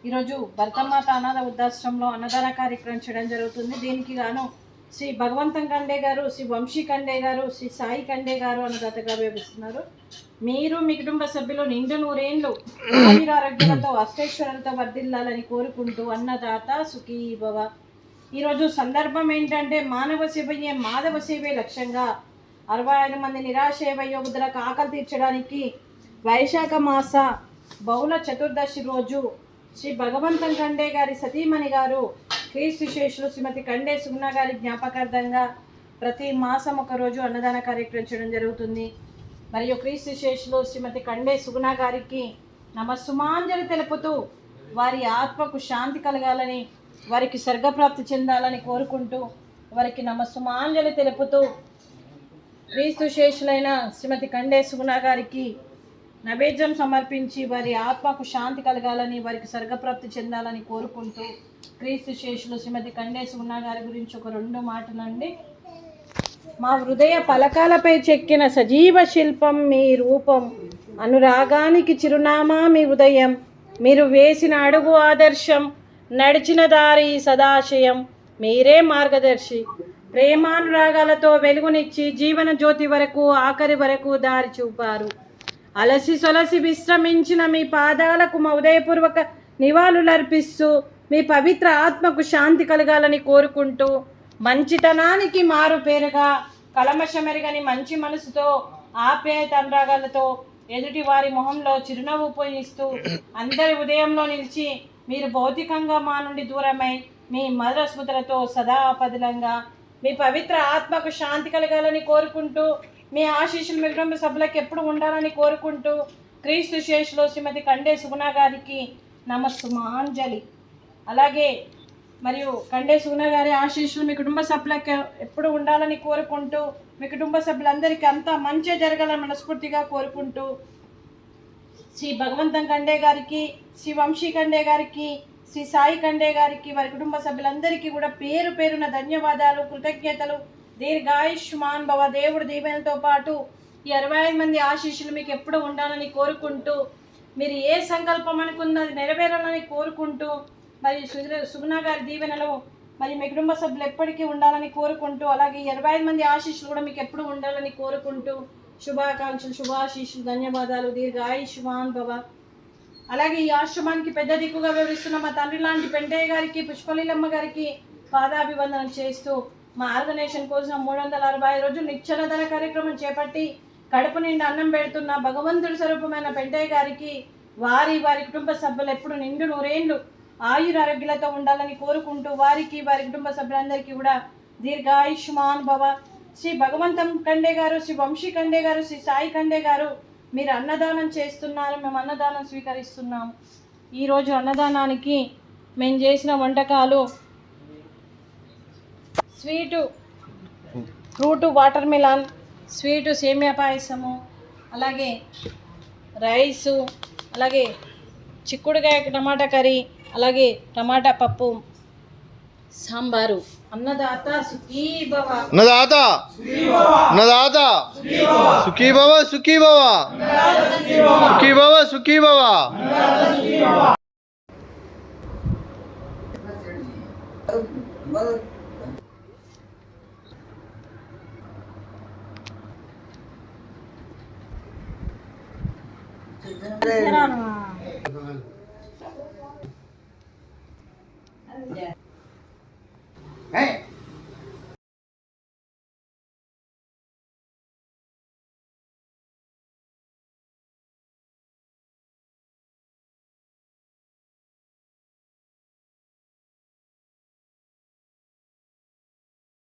ఈరోజు భరతమాత అనాథ వృద్ధాశ్రమంలో అన్నదాన కార్యక్రమం చేయడం జరుగుతుంది. దీనికి గాను శ్రీ భగవంతం కండే గారు, శ్రీ వంశీ కండే గారు, శ్రీ సాయి కండే గారు అన్నదాతగా వ్యవహరిస్తున్నారు. మీరు మీ కుటుంబ సభ్యులు నిండు నూరేళ్ళు ఆరోగ్యాలతో అష్టైశ్వర్యాలతో వర్ధిల్లాలని కోరుకుంటూ అన్నదాత సుఖీ భవ. ఈరోజు సందర్భం ఏంటంటే మానవ సేవయే మాధవ సేవే లక్ష్యంగా 65 మంది నిరాశ వయోవృద్ధులకు ఆకలి తీర్చడానికి వైశాఖ మాస బహుళ చతుర్దశి రోజు శ్రీ భగవంతం కండే గారి సతీమణి గారు క్రీస్తు శేషులు శ్రీమతి కండే సుగుణ గారి జ్ఞాపకార్థంగా ప్రతి మాసం ఒకరోజు అన్నదాన కార్యక్రమం చేయడం జరుగుతుంది. మరియు క్రీస్తు శేషులు శ్రీమతి కండే సుగుణ గారికి నమస్సుమాంజలి తెలుపుతూ వారి ఆత్మకు శాంతి కలగాలని, వారికి స్వర్గప్రాప్తి చెందాలని కోరుకుంటూ వారికి నమస్సుమాంజలి తెలుపుతూ క్రీస్తు శేషులైన శ్రీమతి కండే సుగుణ గారికి నైవేద్యం సమర్పించి వారి ఆత్మకు శాంతి కలగాలని, వారికి స్వర్గప్రాప్తి చెందాలని కోరుకుంటూ క్రీస్తు శేషులు శ్రీమతి కండే సుగుణ గారి గురించి ఒక 2 మాటలండి. మా హృదయ పలకాలపై చెక్కిన సజీవ శిల్పం మీ రూపం, అనురాగానికి చిరునామా మీ ఉదయం, మీరు వేసిన అడుగు ఆదర్శం, నడిచిన దారి సదాశయం, మీరే మార్గదర్శి. ప్రేమానురాగాలతో వెలుగునిచ్చి జీవన జ్యోతి వరకు ఆఖరి వరకు దారి చూపారు. అలసి సొలసి విశ్రమించిన మీ పాదాలకు మా ఉదయపూర్వక నివాళులర్పిస్తూ మీ పవిత్ర ఆత్మకు శాంతి కలగాలని కోరుకుంటూ మంచితనానికి మారు పేరుగా కలమషమెరగని మంచి మనసుతో ఆప్యాయత అనురాగాలతో ఎదుటి వారి మొహంలో చిరునవ్వు పోయిస్తూ అందరి ఉదయంలో నిలిచి మీరు భౌతికంగా మా నుండి దూరమై మీ మధుర స్మృతులతో సదా పదిలంగా మీ పవిత్ర ఆత్మకు శాంతి కలగాలని కోరుకుంటూ మీ ఆశీస్సులు మీ కుటుంబ సభ్యులకు ఎప్పుడు ఉండాలని కోరుకుంటూ క్రీస్తు శేషులో శ్రీమతి కండే సుగుణ గారికి నమస్సుమాంజలి. అలాగే మరియు కండే సుగుణ గారి ఆశీస్సులు మీ కుటుంబ సభ్యులకు ఎప్పుడు ఉండాలని కోరుకుంటూ మీ కుటుంబ సభ్యులందరికీ అంతా మంచి జరగాలని మనస్ఫూర్తిగా కోరుకుంటూ శ్రీ భగవంతం కండే గారికి, శ్రీ వంశీ కండే గారికి, శ్రీ సాయి కండే గారికి, వారి కుటుంబ సభ్యులందరికీ కూడా పేరు పేరున ధన్యవాదాలు, కృతజ్ఞతలు. దీర్ఘాయుష్మాన్ భవ. దేవుడు దీవెనతో పాటు ఈ 65 మంది ఆశీస్సులు మీకు ఎప్పుడు ఉండాలని కోరుకుంటూ మీరు ఏ సంకల్పం అనుకున్నది నెరవేరాలని కోరుకుంటూ మరి సుగుణ గారి దీవెనలు మరి మీ కుటుంబ సభ్యులు ఎప్పటికీ ఉండాలని కోరుకుంటూ అలాగే 65 మంది ఆశీస్సులు కూడా మీకు ఎప్పుడు ఉండాలని కోరుకుంటూ శుభాకాంక్షలు, శుభాశీస్సులు, ధన్యవాదాలు. దీర్ఘాయుష్మాన్ భవ. అలాగే ఈ ఆశ్రమానికి పెద్ద దిక్కుగా వివరిస్తున్న మా తండ్రి లాంటి పెంటయ్య గారికి, పుష్పలీలమ్మ గారికి పాదాభివందనం చేస్తూ మా ఆర్గనైజేషన్ కోసం 365 రోజులు నిత్యనదన కార్యక్రమం చేపట్టి కడుపు నిండా అన్నం పెడుతున్న భగవంతుడి స్వరూపమైన పెంటయ్య గారికి వారి కుటుంబ సభ్యులు ఎప్పుడు నిండు నూరేళ్ళు ఆయురారోగ్యాలతో ఉండాలని కోరుకుంటూ వారికి వారి కుటుంబ సభ్యులందరికీ కూడా దీర్ఘాయుష్మాన్ భవ. శ్రీ భగవంతం కండే గారు, శ్రీ వంశీ కండే గారు, శ్రీ సాయి కండే గారు మీరు అన్నదానం చేస్తున్నారు, మేము అన్నదానం స్వీకరిస్తున్నాము. ఈరోజు అన్నదానానికి మేము చేసిన వంటకాలు sweet fruit watermelon, sweet సేమియా పాయసము, అలాగే రైసు, అలాగే చిక్కుడుకాయ టమాటా కర్రీ, అలాగే టమాటా పప్పు, సాంబారు. అన్నదాత సుఖీ భవ. అన్నదాత అన్నదాత సుఖీ భవ, సుఖీ భవ, సుఖీ భవ, సుఖీ భవ.